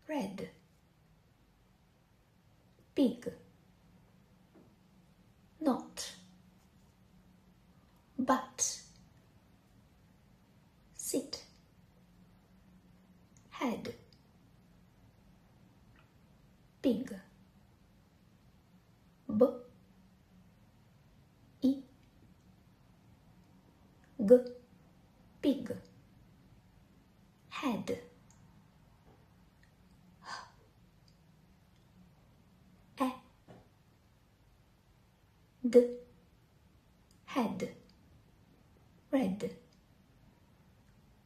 red, big, not, but, sit, head, big, b, I, g, big, head, h, e, d, head, red,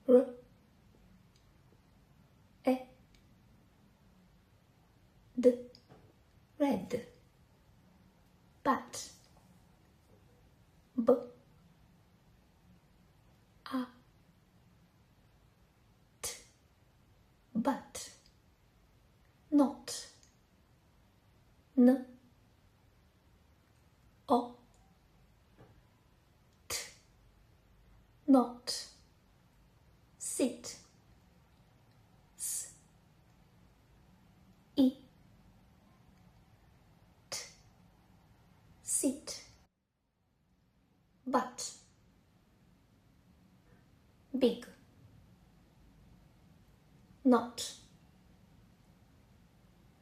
r, e, d, red, but, b, a, t, but, not, n, o, t, not, sit, s, I, t, sit, but, big, not,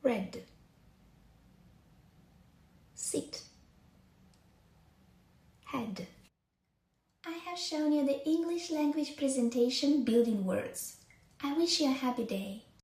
red, sit, head. I have shown you the English language presentation building words. I wish you a happy day.